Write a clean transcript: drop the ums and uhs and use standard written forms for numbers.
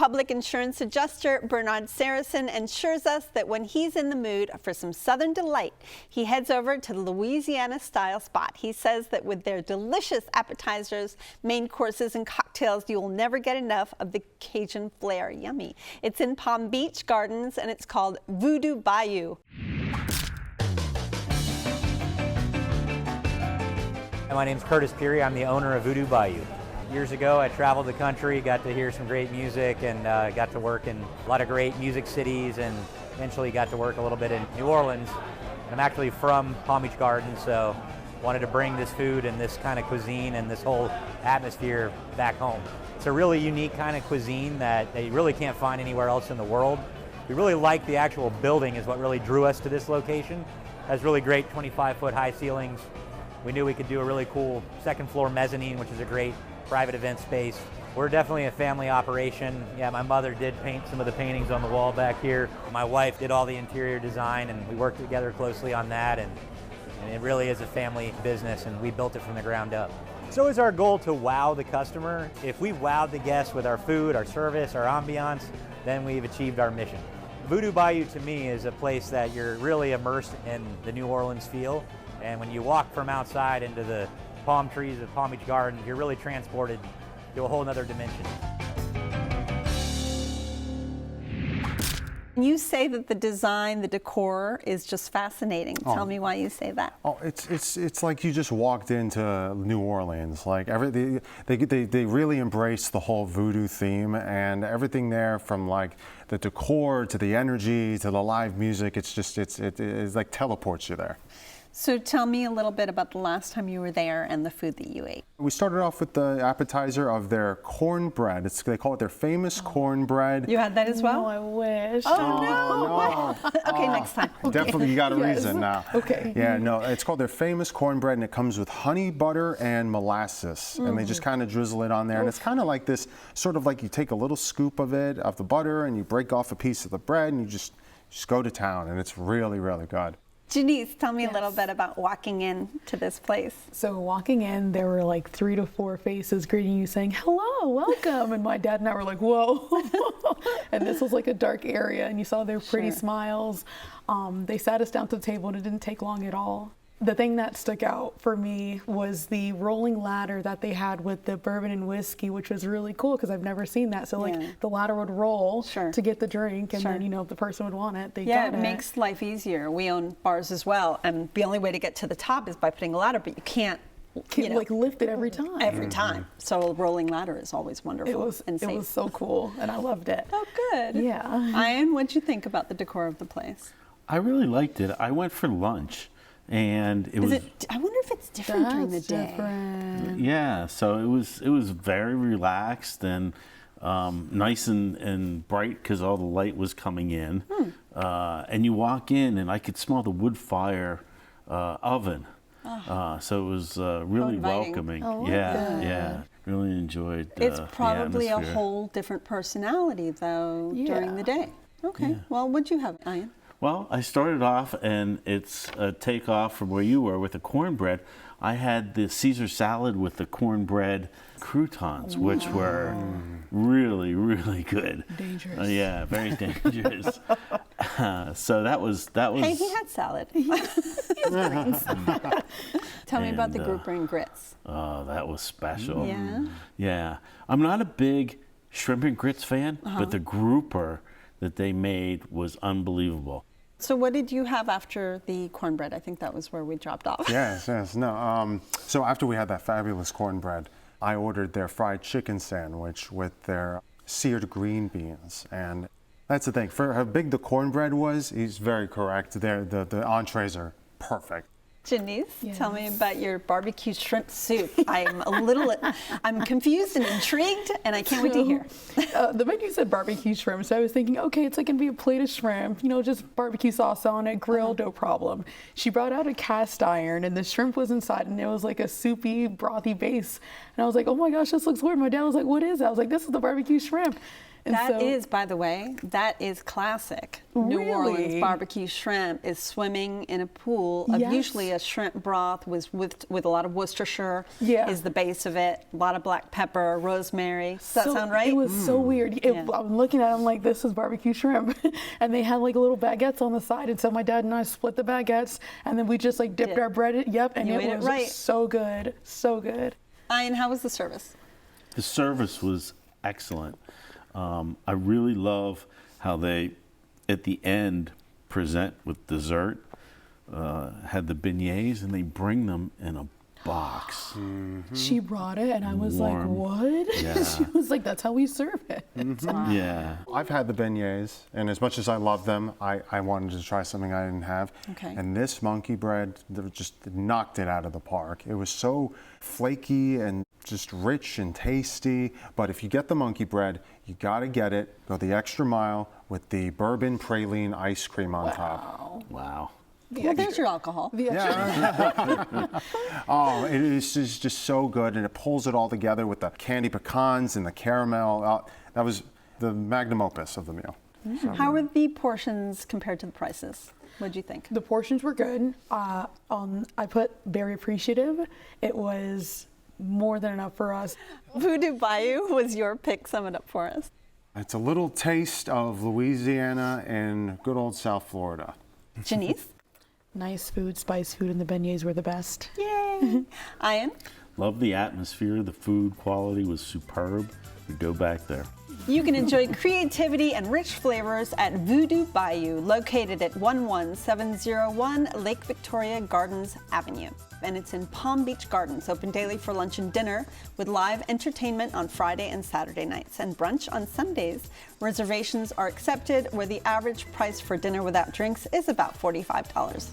public insurance adjuster Bernard Saracen assures us that when he's in the mood for some Southern delight, he heads over to the Louisiana-style spot. He says that with their delicious appetizers, main courses, and cocktails, you will never get enough of the Cajun flair. Yummy. It's in Palm Beach Gardens, and it's called Voodoo Bayou. My name's Curtis Peary. I'm the owner of Voodoo Bayou. Years ago, I traveled the country, got to hear some great music, and got to work in a lot of great music cities, and eventually got to work a little bit in New Orleans. And I'm actually from Palm Beach Gardens, so wanted to bring this food and this kind of cuisine and this whole atmosphere back home. It's a really unique kind of cuisine that you really can't find anywhere else in the world. We really like the actual building is what really drew us to this location. It has really great 25-foot high ceilings. We knew we could do a really cool second floor mezzanine, which is a great private event space. We're definitely a family operation. Yeah, my mother did paint some of the paintings on the wall back here. My wife did all the interior design, and we worked together closely on that, and it really is a family business, and we built it from the ground up. It's always our goal to wow the customer. If we've wowed the guests with our food, our service, our ambiance, then we've achieved our mission. Voodoo Bayou to me is a place that you're really immersed in the New Orleans feel. And when you walk from outside into the palm trees of Palm Beach Gardens, you're really transported to a whole other dimension. You say that the design, the decor is just fascinating. Tell me why you say that. Oh, it's like you just walked into New Orleans. Like they really embrace the whole voodoo theme, and everything there, from like the decor to the energy to the live music. It's like teleports you there. So tell me a little bit about the last time you were there and the food that you ate. We started off with the appetizer of their cornbread. They call it their famous cornbread. You had that as well? No, I wish. Oh, no. Okay, next time. Definitely, you got a reason now. Okay. Yeah, no, it's called their famous cornbread, and it comes with honey, butter, and molasses. And they just kind of drizzle it on there. And it's kind of like this, sort of like you take a little scoop of the butter, and you break off a piece of the bread, and you just go to town. And it's really, really good. Janice, tell me a little bit about walking into this place. So walking in, there were like 3 to 4 faces greeting you saying, hello, welcome. And my dad and I were like, whoa. And this was like a dark area, and you saw their pretty smiles. They sat us down to the table, and it didn't take long at all. The thing that stuck out for me was the rolling ladder that they had with the bourbon and whiskey, which was really cool because I've never seen that. So like the ladder would roll to get the drink, and then, you know, if the person would want it, they got it. Yeah, it makes life easier. We own bars as well, and the only way to get to the top is by putting a ladder, but you can't like lift it every time. Every time. So a rolling ladder is always wonderful and safe. It was so cool, and I loved it. Oh, good. Yeah. Ian, what'd you think about the decor of the place? I really liked it. I went for lunch. And it was. I wonder if it's different during the day. Different. Yeah, so it was very relaxed and nice and bright because all the light was coming in. And you walk in, and I could smell the wood fire oven. So it was really welcoming. Yeah. Really enjoyed. It's probably the a whole different personality though during the day. Okay. Yeah. Well, what'd you have, Ian? Well, I started off, and it's a takeoff from where you were with the cornbread. I had the Caesar salad with the cornbread croutons, which were really, really good. Dangerous. Yeah, very dangerous. So that was. Hey, he had salad. Tell me about the grouper and grits. Oh, that was special. Yeah. Yeah. I'm not a big shrimp and grits fan, but the grouper that they made was unbelievable. So what did you have after the cornbread? I think that was where we dropped off. Yes. No. So after we had that fabulous cornbread, I ordered their fried chicken sandwich with their seared green beans. And that's the thing. For how big the cornbread was, he's very correct. The entrees are perfect. Janice, tell me about your barbecue shrimp soup. I'm confused and intrigued, and I can't wait to hear. The menu said barbecue shrimp, so I was thinking, okay, it's like gonna be a plate of shrimp, you know, just barbecue sauce on it, grilled, no problem. She brought out a cast iron, and the shrimp was inside, and it was like a soupy, brothy base. And I was like, oh my gosh, this looks weird. My dad was like, what is that? I was like, this is the barbecue shrimp. And That so- is, by the way, that is classic. New Orleans Really? barbecue shrimp is swimming in a pool of Yes. usually a shrimp broth with a lot of Worcestershire Yeah. is the base of it, a lot of black pepper, rosemary. Does that sound right? It was so weird. Yeah. I'm looking at it, I'm like, this is barbecue shrimp. And they had like little baguettes on the side. And so my dad and I split the baguettes and then we just like dipped Did. our bread in. Yep. And You it ate it was right. so good. So good. Ian, how was the service? The service was excellent. I really love how they, at the end, present with dessert. Had the beignets, and they bring them in a box. She brought it and I was Warm. like, what? Yeah. She was like, that's how we serve it. Yeah. I've had the beignets, and as much as I love them, I wanted to try something I didn't have. Okay. And this monkey bread just knocked it out of the park. It was so flaky and just rich and tasty. But if you get the monkey bread, you gotta get it. Go the extra mile with the bourbon praline ice cream on top. Wow. Well, there's your alcohol. Oh, it is just so good, and it pulls it all together with the candy pecans and the caramel. That was the magnum opus of the meal. How were the portions compared to the prices? What'd you think? The portions were good. I put very appreciative. It was more than enough for us. Voodoo Bayou was your pick. Sum it up for us. It's a little taste of Louisiana and good old South Florida. Janice? Nice food, spice food, and the beignets were the best. Yay! Ian? Love the atmosphere. The food quality was superb. We go back there. You can enjoy creativity and rich flavors at Voodoo Bayou, located at 11701 Lake Victoria Gardens Avenue. And it's in Palm Beach Gardens, open daily for lunch and dinner, with live entertainment on Friday and Saturday nights and brunch on Sundays. Reservations are accepted, where the average price for dinner without drinks is about $45.